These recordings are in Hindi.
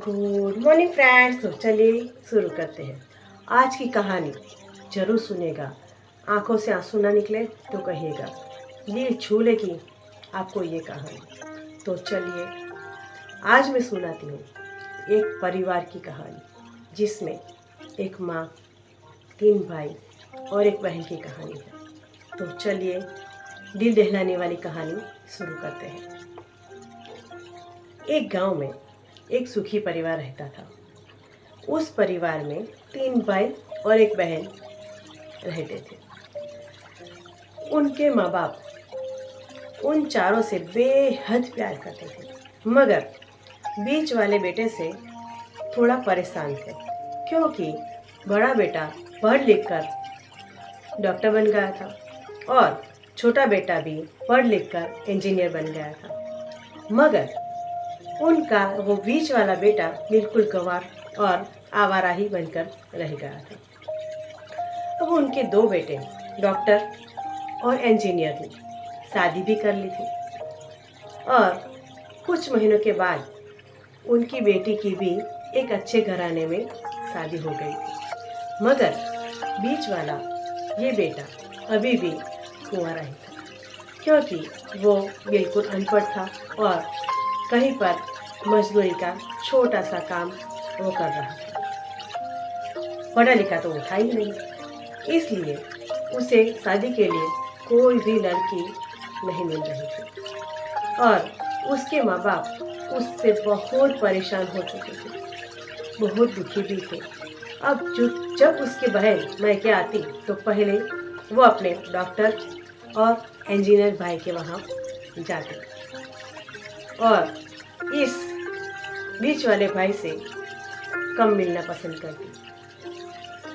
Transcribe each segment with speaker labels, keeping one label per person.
Speaker 1: Good morning friends. तो चलिए शुरू करते हैं। आज की कहानी जरूर सुनेगा, आंखों से आंसू ना निकले तो कहिएगा, दिल छू लेगी आपको ये कहानी। तो चलिए आज मैं सुनाती हूँ एक परिवार की कहानी जिसमें एक माँ, 3 भाई और एक बहन की कहानी है। तो चलिए दिल दहलाने वाली कहानी शुरू करते हैं। एक गांव में एक सुखी परिवार रहता था। उस परिवार में 3 भाई और एक बहन रहते थे। उनके माँ बाप उन चारों से बेहद प्यार करते थे, मगर बीच वाले बेटे से थोड़ा परेशान थे, क्योंकि बड़ा बेटा पढ़ लिख कर डॉक्टर बन गया था और छोटा बेटा भी पढ़ लिख कर इंजीनियर बन गया था। मगर उनका वो बीच वाला बेटा बिल्कुल गंवार और आवारा ही बनकर रह गया था। अब उनके 2 बेटे डॉक्टर और इंजीनियर ने शादी भी कर ली थी और कुछ महीनों के बाद उनकी बेटी की भी एक अच्छे घराने में शादी हो गई थी। मगर बीच वाला ये बेटा अभी भी कुंवारा ही था, क्योंकि वो बिल्कुल अनपढ़ था और कहीं पर मजदूरी का छोटा सा काम वो कर रहा था। पढ़ा लिखा तो वो था ही नहीं, इसलिए उसे शादी के लिए कोई भी लड़की नहीं मिल रही थी और उसके माँ बाप उससे बहुत परेशान हो चुके थे, बहुत दुखी भी थे। अब जब उसकी बहन मैके आती तो पहले वो अपने डॉक्टर और इंजीनियर भाई के वहाँ जाती और इस बीच वाले भाई से कम मिलना पसंद करती,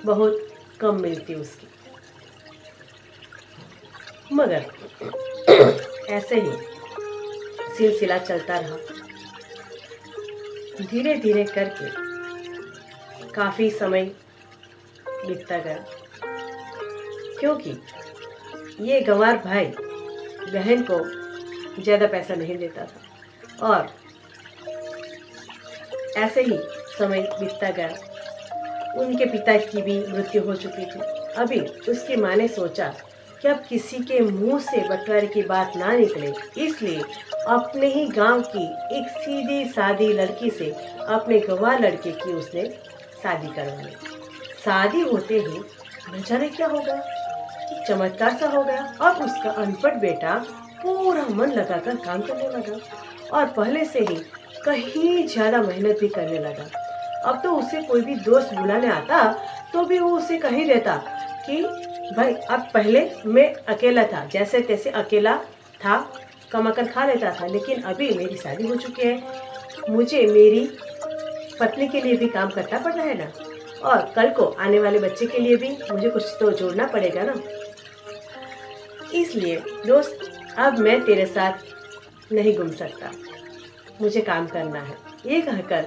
Speaker 1: बहुत कम मिलती उसकी। मगर ऐसे ही सिलसिला चलता रहा। धीरे धीरे करके काफी समय बीतता गया, क्योंकि ये गंवार भाई बहन को ज्यादा पैसा नहीं देता था और ऐसे ही समय बीतता गया। उनके पिता की भी मृत्यु हो चुकी थी। अभी उसकी माँ ने सोचा कि अब किसी के मुंह से बंटवारे की बात ना निकले, इसलिए अपने ही गांव की एक सीधी सादी लड़की से, अपने गंवार लड़के की उसने शादी करवाई। शादी होते ही न जाने क्या हो गया, चमत्कार सा हो गया। अब उसका अनपढ़ बेटा पूरा मन लगाकर काम करने लगा और पहले से ही कहीं ज्यादा मेहनत भी करने लगा। अब तो उसे कोई भी दोस्त बुलाने आता तो भी वो उसे कही देता कि भाई अब पहले मैं अकेला था, जैसे तैसे अकेला था, कमाकर खा लेता था, लेकिन अभी मेरी शादी हो चुकी है, मुझे मेरी पत्नी के लिए भी काम करना पड़ रहा है ना, और कल को आने वाले बच्चे के लिए भी मुझे कुछ तो जोड़ना पड़ेगा ना। इसलिए दोस्त अब मैं तेरे साथ नहीं घूम सकता, मुझे काम करना है। ये कहकर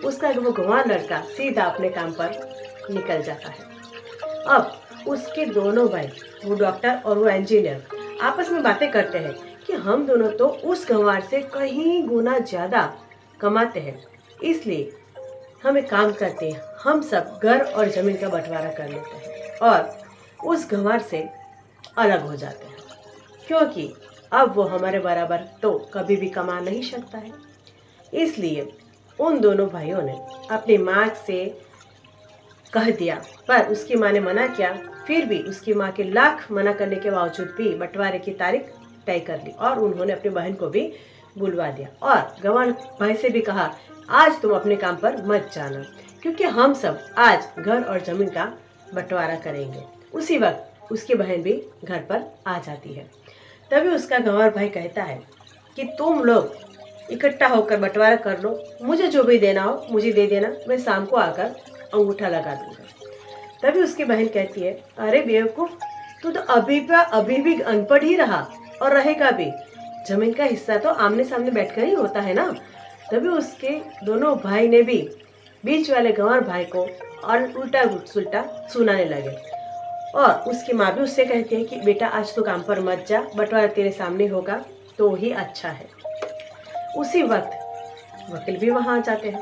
Speaker 1: उसका वो गंवार लड़का सीधा अपने काम पर निकल जाता है। अब उसके दोनों भाई, वो डॉक्टर और वो इंजीनियर, आपस में बातें करते हैं कि हम दोनों तो उस गंवार से कहीं गुना ज्यादा कमाते हैं, इसलिए हम एक काम करते हैं, हम सब घर और जमीन का बंटवारा कर लेते हैं और उस गंवार से अलग हो जाते हैं, क्योंकि अब वो हमारे बराबर तो कभी भी कमा नहीं सकता है। इसलिए उन दोनों भाइयों ने अपनी माँ से कह दिया, पर उसकी माँ ने मना किया। फिर भी उसकी माँ के लाख मना करने के बावजूद भी बंटवारे की तारीख तय कर ली और उन्होंने अपनी बहन को भी बुलवा दिया और गंवार भाई से भी कहा, आज तुम अपने काम पर मत जाना, क्योंकि हम सब आज घर और जमीन का बंटवारा करेंगे। उसी वक्त उसकी बहन भी घर पर आ जाती है। तभी उसका गंवार भाई कहता है कि तुम लोग इकट्ठा होकर बंटवारा कर लो, मुझे जो भी देना हो मुझे दे देना, मैं शाम को आकर अंगूठा लगा दूंगा। तभी उसकी बहन कहती है, अरे बेवकूफ, तू तो अभी भी अनपढ़ ही रहा और रहेगा भी, जमीन का हिस्सा तो आमने सामने बैठकर ही होता है ना। तभी उसके दोनों भाई ने भी बीच वाले गंवार भाई को और उल्टा सुल्टा सुनाने लगे और उसकी माँ भी उससे कहती है कि बेटा आज तो काम पर मत जा, बंटवारा तेरे सामने होगा तो ही अच्छा है। उसी वक्त वकील भी वहां आ जाते हैं।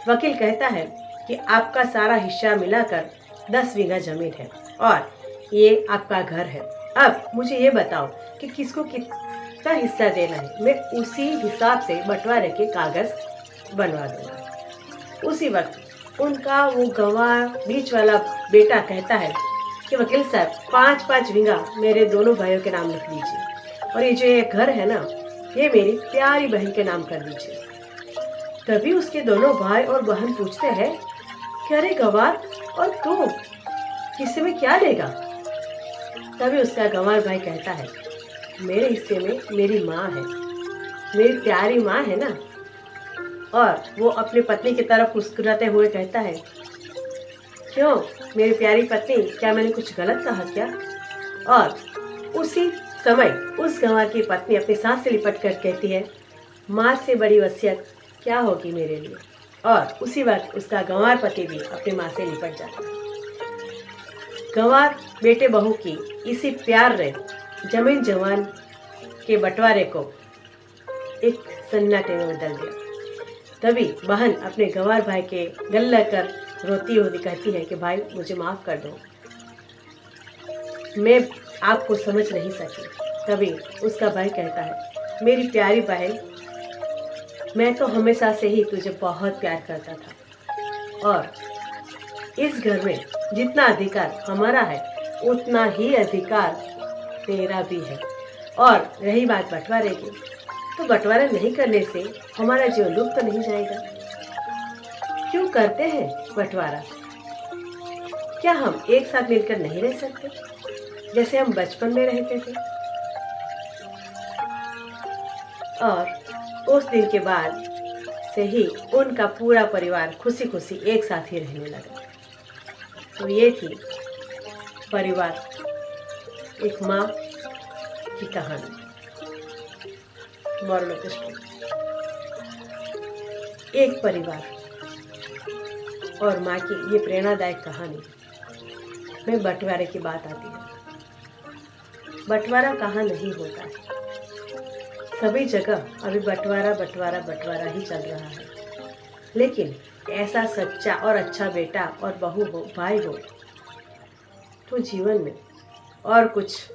Speaker 1: वकील कहता है कि आपका सारा हिस्सा मिलाकर 10 बीघा जमीन है और ये आपका घर है। अब मुझे ये बताओ कि किसको कितना हिस्सा देना है। मैं उसी हिसाब से बंटवारे के कागज बनवा दूंगा। उसी वक्त उनका वो गवाह बीच वाला बेटा कहता है कि वकील साहब 5-5 बीघा मेरे दोनों भाइयों के नाम लिख दीजिए और ये जो ये घर है ना, ये मेरी प्यारी बहन के नाम कर दीजिए। तभी उसके दोनों भाई और बहन पूछते हैं कि अरे गवार, और तू हिस्से में क्या लेगा? तभी उसका गंवार भाई कहता है मेरे हिस्से में मेरी माँ है, मेरी प्यारी माँ है ना। और वो अपनी पत्नी की तरफ मुस्कुराते हुए कहता है क्यों मेरी प्यारी पत्नी, क्या मैंने कुछ गलत कहा क्या? और उसी समय उस गंवार की पत्नी अपनी सांस से लिपट कर कहती है माँ से बड़ी वसीयत क्या होगी मेरे लिए। और उसी वक्त उसका गंवार पति भी अपनी माँ से लिपट जाता है। गंवार बेटे बहू की इसी प्यार ने जमीन जवान के बंटवारे को एक सन्नाटे में बदल दिया। तभी बहन अपने गंवार भाई के गले लगकर रोती हुई कहती है कि भाई मुझे माफ़ कर दो, मैं आपको समझ नहीं सकी। तभी उसका भाई कहता है मेरी प्यारी बहन, मैं तो हमेशा से ही तुझे बहुत प्यार करता था और इस घर में जितना अधिकार हमारा है उतना ही अधिकार तेरा भी है। और रही बात बंटवारे की, तो बंटवारा नहीं करने से हमारा जीवन लुप्त तो नहीं जाएगा। क्यों करते हैं बंटवारा? क्या हम एक साथ मिलकर नहीं रह सकते जैसे हम बचपन में रहते थे? और उस दिन के बाद से ही उनका पूरा परिवार खुशी खुशी एक साथ ही रहने लगा। तो ये थी परिवार, एक माँ की कहानी। मॉरल ऑफ द स्टोरी, एक परिवार और माँ की ये प्रेरणादायक कहानी में बंटवारे की बात आती है। बंटवारा कहाँ नहीं होता है, सभी जगह अभी बंटवारा बंटवारा बंटवारा ही चल रहा है। लेकिन ऐसा सच्चा और अच्छा बेटा और बहू हो, भाई हो, तो जीवन में और कुछ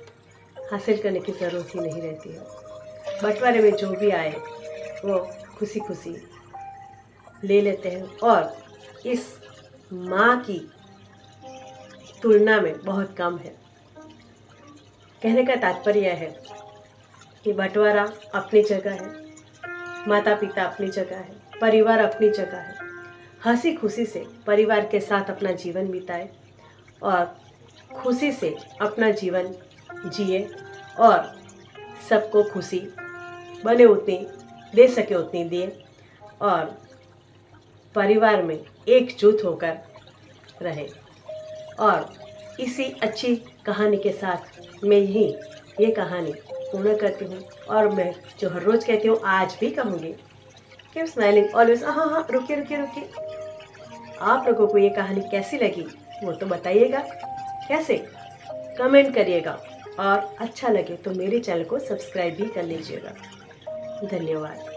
Speaker 1: हासिल करने की ज़रूरत ही नहीं रहती है। बंटवारे में जो भी आए वो खुशी खुशी ले लेते हैं और इस माँ की तुलना में बहुत कम है। कहने का तात्पर्य है कि बंटवारा अपनी जगह है, माता पिता अपनी जगह है, परिवार अपनी जगह है। हंसी खुशी से परिवार के साथ अपना जीवन बिताए और खुशी से अपना जीवन जिए और सबको खुशी बने उतनी दे सके उतनी दिए और परिवार में एकजुट होकर रहे। और इसी अच्छी कहानी के साथ मैं ये कहानी पूर्ण करती हूँ। और मैं जो हर रोज़ कहती हूँ आज भी कहूँगी कि स्माइलिंग ऑलवेज। हाँ, रुकिए। आप लोगों को ये कहानी कैसी लगी वो तो बताइएगा, कैसे कमेंट करिएगा और अच्छा लगे तो मेरे चैनल को सब्सक्राइब भी कर लीजिएगा। धन्यवाद।